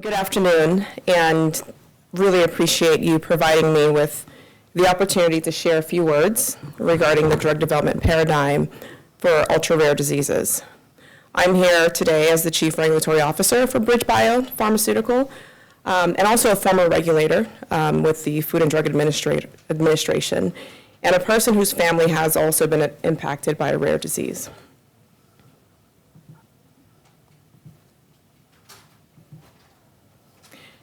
Good afternoon, and really appreciate you providing me with the opportunity to share a few words regarding the drug development paradigm for ultra-rare diseases. I'm here today as the Chief Regulatory Officer for BridgeBio Pharmaceutical, and also a former regulator with the Food and Drug Administration, and a person whose family has also been impacted by a rare disease.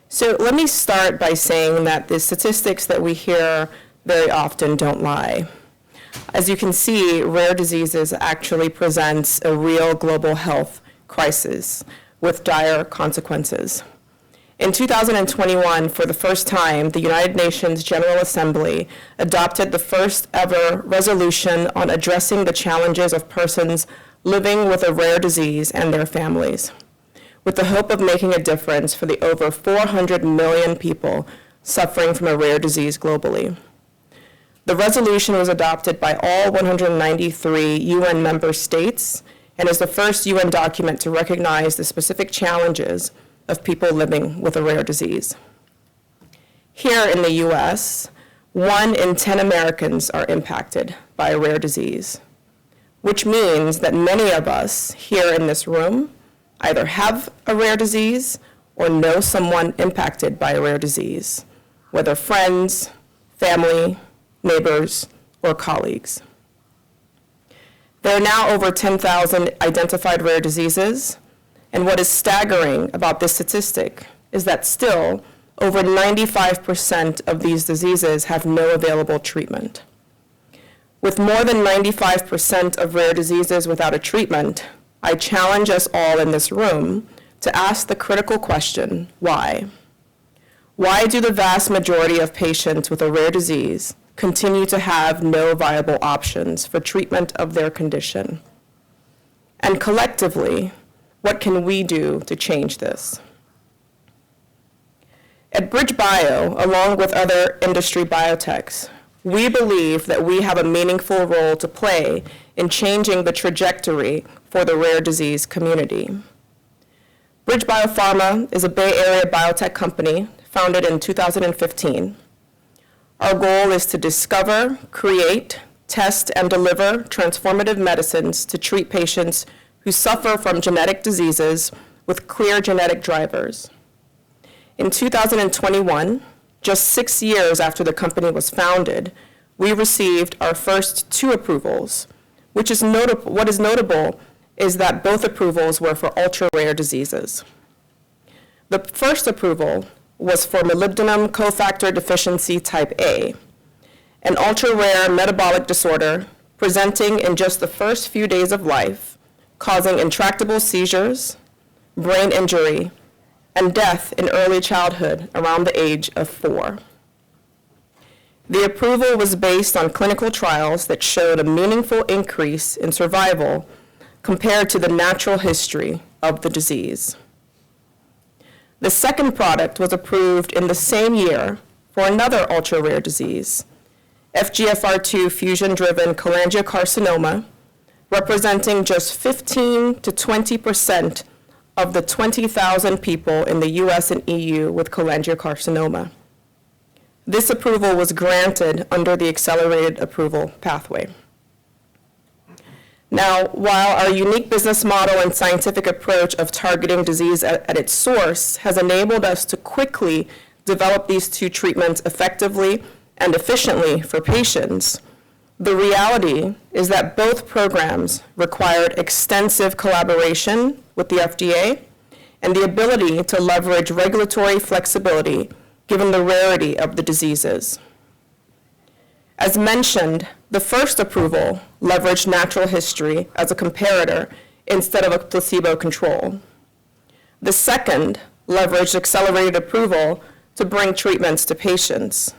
So let me start by saying that the statistics that we hear very often don't lie. As you can see, rare diseases actually presents a real global health crisis with dire consequences. In 2021, for the first time, the United Nations General Assembly adopted the first ever resolution on addressing the challenges of persons living with a rare disease and their families, with the hope of making a difference for the over 400 million people suffering from a rare disease globally. The resolution was adopted by all 193 UN member states and is the first UN document to recognize the specific challenges of people living with a rare disease. Here in the US, 1 in 10 Americans are impacted by a rare disease, which means that many of us here in this room either have a rare disease or know someone impacted by a rare disease, whether friends, family, neighbors, or colleagues. There are now over 10,000 identified rare diseases, and what is staggering about this statistic is that still over 95% of these diseases have no available treatment. With more than 95% of rare diseases without a treatment, I challenge us all in this room to ask the critical question, why? Why do the vast majority of patients with a rare disease continue to have no viable options for treatment of their condition? And collectively, what can we do to change this? At BridgeBio, along with other industry biotechs, we believe that we have a meaningful role to play in changing the trajectory for the rare disease community. BridgeBio Pharma is a Bay Area biotech company founded in 2015. Our goal is to discover, create, test, and deliver transformative medicines to treat patients who suffer from genetic diseases with clear genetic drivers. In 2021, just 6 years after the company was founded, we received our first 2 approvals, what is notable is that both approvals were for ultra-rare diseases. The first approval was for molybdenum cofactor deficiency type A, an ultra-rare metabolic disorder presenting in just the first few days of life, causing intractable seizures, brain injury, and death in early childhood around the age of 4. The approval was based on clinical trials that showed a meaningful increase in survival compared to the natural history of the disease. The second product was approved in the same year for another ultra-rare disease, FGFR2 fusion-driven cholangiocarcinoma, representing just 15 to 20% of the 20,000 people in the US and EU with cholangiocarcinoma. This approval was granted under the accelerated approval pathway. Now, while our unique business model and scientific approach of targeting disease at its source has enabled us to quickly develop these 2 treatments effectively and efficiently for patients, the reality is that both programs required extensive collaboration with the FDA and the ability to leverage regulatory flexibility given the rarity of the diseases. As mentioned, the first approval leveraged natural history as a comparator instead of a placebo control. The second leveraged accelerated approval to bring treatments to patients.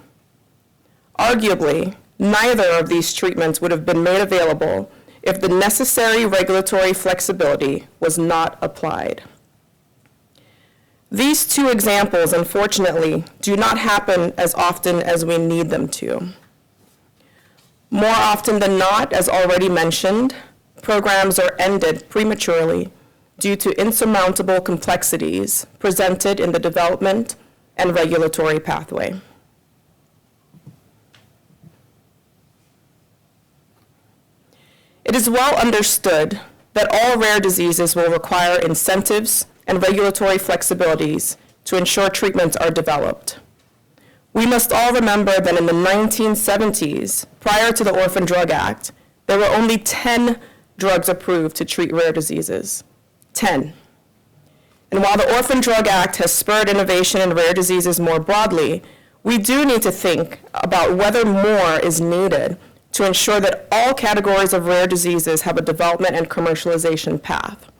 Arguably, neither of these treatments would have been made available if the necessary regulatory flexibility was not applied. These 2 examples, unfortunately, do not happen as often as we need them to. More often than not, as already mentioned, programs are ended prematurely due to insurmountable complexities presented in the development and regulatory pathway. It is well understood that all rare diseases will require incentives and regulatory flexibilities to ensure treatments are developed. We must all remember that in the 1970s, prior to the Orphan Drug Act, there were only 10 drugs approved to treat rare diseases. 10. And while the Orphan Drug Act has spurred innovation in rare diseases more broadly, we do need to think about whether more is needed to ensure that all categories of rare diseases have a development and commercialization path.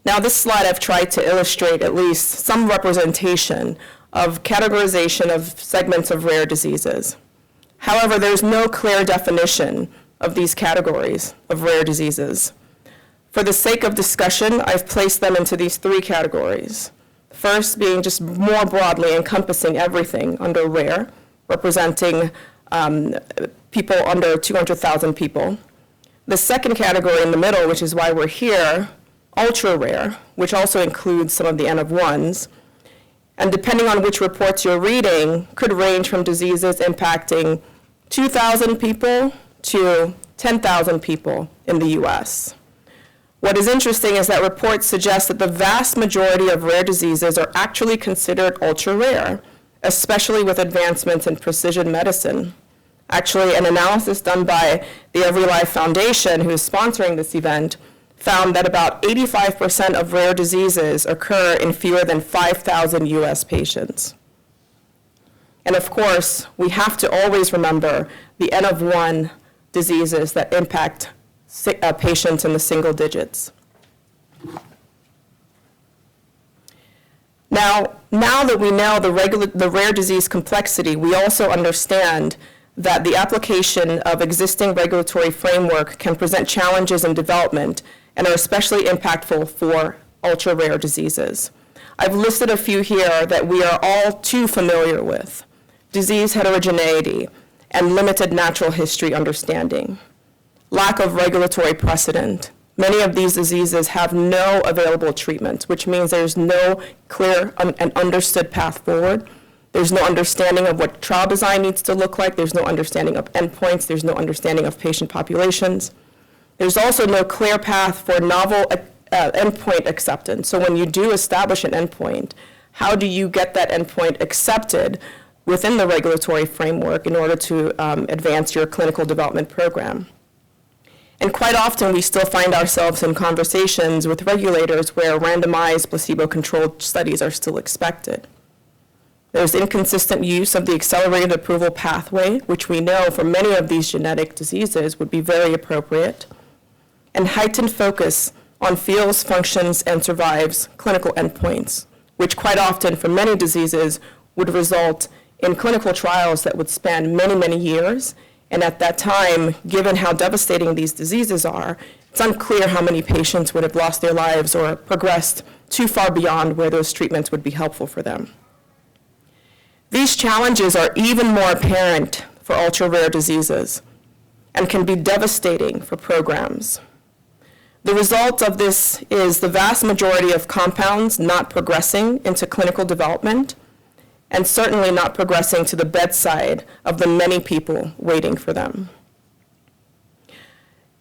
Now, this slide I've tried to illustrate at least some representation of categorization of segments of rare diseases. However, there's no clear definition of these categories of rare diseases. For the sake of discussion, I've placed them into these three categories. First being just more broadly encompassing everything under rare, representing people under 200,000 people. The second category in the middle, which is why we're here, ultra rare, which also includes some of the N of ones, and depending on which reports you're reading, could range from diseases impacting 2,000 people to 10,000 people in the US. What is interesting is that reports suggest that the vast majority of rare diseases are actually considered ultra rare, especially with advancements in precision medicine. Actually, an analysis done by the Every Life Foundation, who is sponsoring this event, found that about 85% of rare diseases occur in fewer than 5,000 US patients. And of course, we have to always remember the N of 1 diseases that impact patients in the single digits. Now that we know the rare disease complexity, we also understand that the application of existing regulatory framework can present challenges in development and are especially impactful for ultra-rare diseases. I've listed a few here that we are all too familiar with: disease heterogeneity and limited natural history understanding, lack of regulatory precedent. Many of these diseases have no available treatments, which means there's no clear and understood path forward. There's no understanding of what trial design needs to look like. There's no understanding of endpoints. There's no understanding of patient populations. There's also no clear path for novel endpoint acceptance. So when you do establish an endpoint, how do you get that endpoint accepted within the regulatory framework in order to advance your clinical development program? And quite often, we still find ourselves in conversations with regulators where randomized placebo-controlled studies are still expected. There's inconsistent use of the accelerated approval pathway, which we know for many of these genetic diseases would be very appropriate, and heightened focus on feels, functions, and survives clinical endpoints, which quite often for many diseases would result in clinical trials that would span many, many years. And at that time, given how devastating these diseases are, it's unclear how many patients would have lost their lives or progressed too far beyond where those treatments would be helpful for them. These challenges are even more apparent for ultra-rare diseases and can be devastating for programs. The result of this is the vast majority of compounds not progressing into clinical development, and certainly not progressing to the bedside of the many people waiting for them.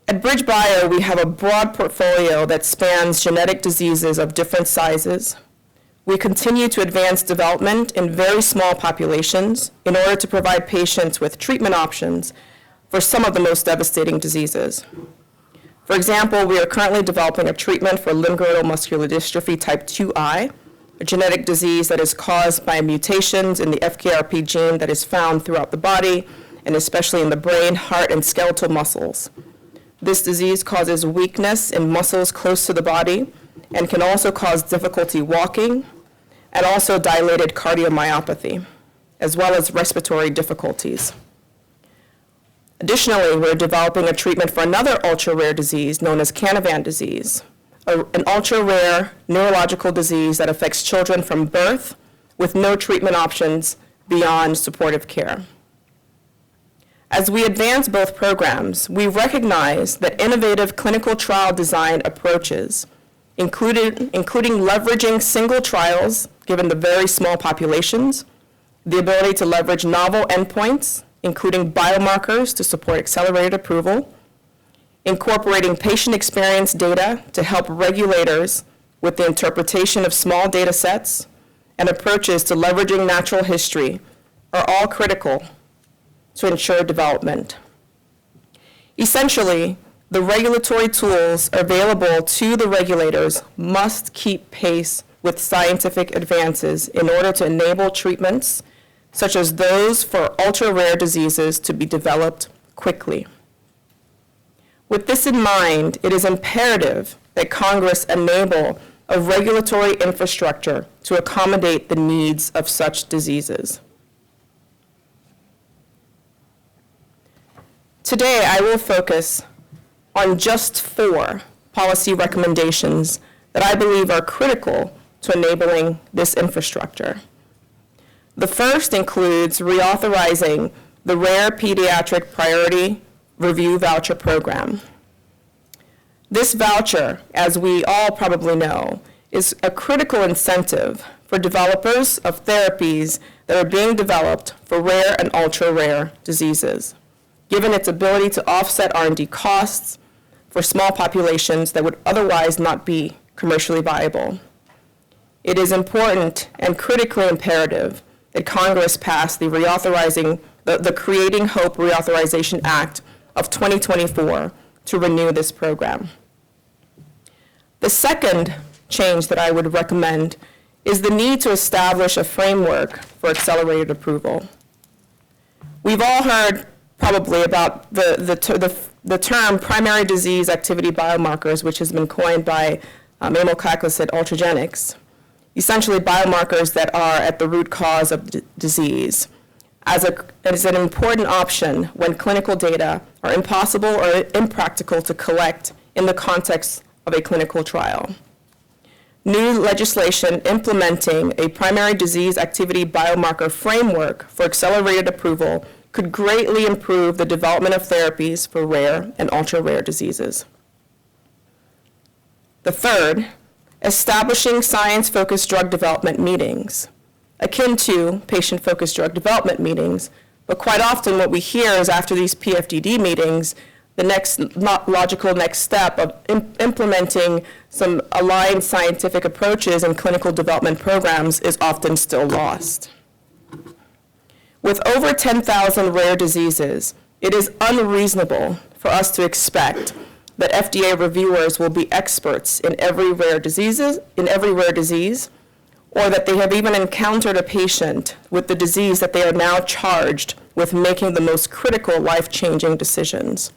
At BridgeBio, we have a broad portfolio that spans genetic diseases of different sizes. We continue to advance development in very small populations in order to provide patients with treatment options for some of the most devastating diseases. For example, we are currently developing a treatment for limb-girdle muscular dystrophy type 2I, a genetic disease that is caused by mutations in the FKRP gene that is found throughout the body, and especially in the brain, heart, and skeletal muscles. This disease causes weakness in muscles close to the body and can also cause difficulty walking and also dilated cardiomyopathy, as well as respiratory difficulties. Additionally, we're developing a treatment for another ultra-rare disease known as Canavan disease, an ultra-rare neurological disease that affects children from birth with no treatment options beyond supportive care. As we advance both programs, we recognize that innovative clinical trial design approaches including leveraging single trials, given the very small populations, the ability to leverage novel endpoints, including biomarkers to support accelerated approval, incorporating patient experience data to help regulators with the interpretation of small data sets, and approaches to leveraging natural history are all critical to ensure development. Essentially, the regulatory tools available to the regulators must keep pace with scientific advances in order to enable treatments such as those for ultra-rare diseases to be developed quickly. With this in mind, it is imperative that Congress enable a regulatory infrastructure to accommodate the needs of such diseases. Today, I will focus on just 4 policy recommendations that I believe are critical to enabling this infrastructure. The first includes reauthorizing the Rare Pediatric Priority Review Voucher Program. This voucher, as we all probably know, is a critical incentive for developers of therapies that are being developed for rare and ultra-rare diseases, given its ability to offset R&D costs for small populations that would otherwise not be commercially viable. It is important and critically imperative that Congress pass the Creating Hope Reauthorization Act of 2024 to renew this program. The second change that I would recommend is the need to establish a framework for accelerated approval. We've all heard probably about the term primary disease activity biomarkers, which has been coined by Emil Kaklis at Ultragenics, essentially biomarkers that are at the root cause of disease, as an important option when clinical data are impossible or impractical to collect in the context of a clinical trial. New legislation implementing a primary disease activity biomarker framework for accelerated approval could greatly improve the development of therapies for rare and ultra-rare diseases. The third, establishing science-focused drug development meetings, akin to patient-focused drug development meetings, but quite often what we hear is after these PFDD meetings, the logical next step of implementing some aligned scientific approaches in clinical development programs is often still lost. With over 10,000 rare diseases, it is unreasonable for us to expect that FDA reviewers will be experts in every rare disease, or that they have even encountered a patient with the disease that they are now charged with making the most critical life-changing decisions.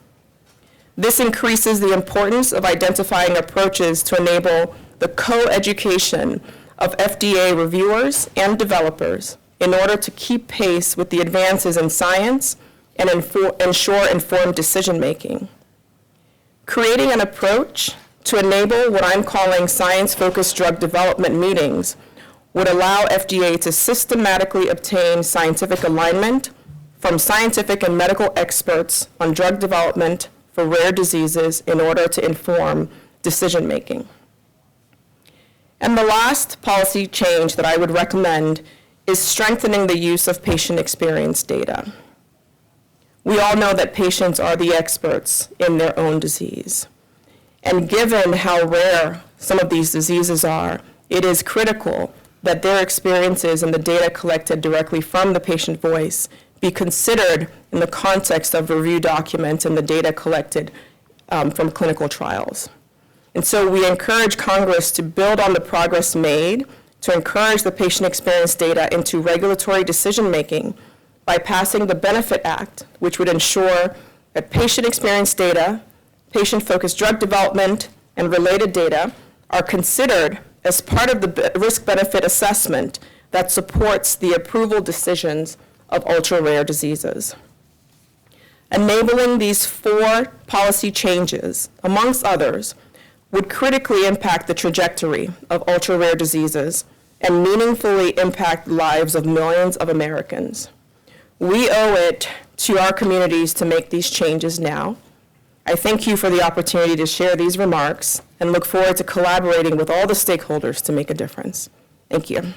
This increases the importance of identifying approaches to enable the co-education of FDA reviewers and developers in order to keep pace with the advances in science and ensure informed decision-making. Creating an approach to enable what I'm calling science-focused drug development meetings would allow FDA to systematically obtain scientific alignment from scientific and medical experts on drug development for rare diseases in order to inform decision-making. And the last policy change that I would recommend is strengthening the use of patient experience data. We all know that patients are the experts in their own disease. And given how rare some of these diseases are, it is critical that their experiences and the data collected directly from the patient voice be considered in the context of review documents and the data collected from clinical trials. And so we encourage Congress to build on the progress made to encourage the patient experience data into regulatory decision-making by passing the Benefit Act, which would ensure that patient experience data, patient-focused drug development, and related data are considered as part of the risk-benefit assessment that supports the approval decisions of ultra-rare diseases. Enabling these 4 policy changes, amongst others, would critically impact the trajectory of ultra-rare diseases and meaningfully impact the lives of millions of Americans. We owe it to our communities to make these changes now. I thank you for the opportunity to share these remarks and look forward to collaborating with all the stakeholders to make a difference. Thank you.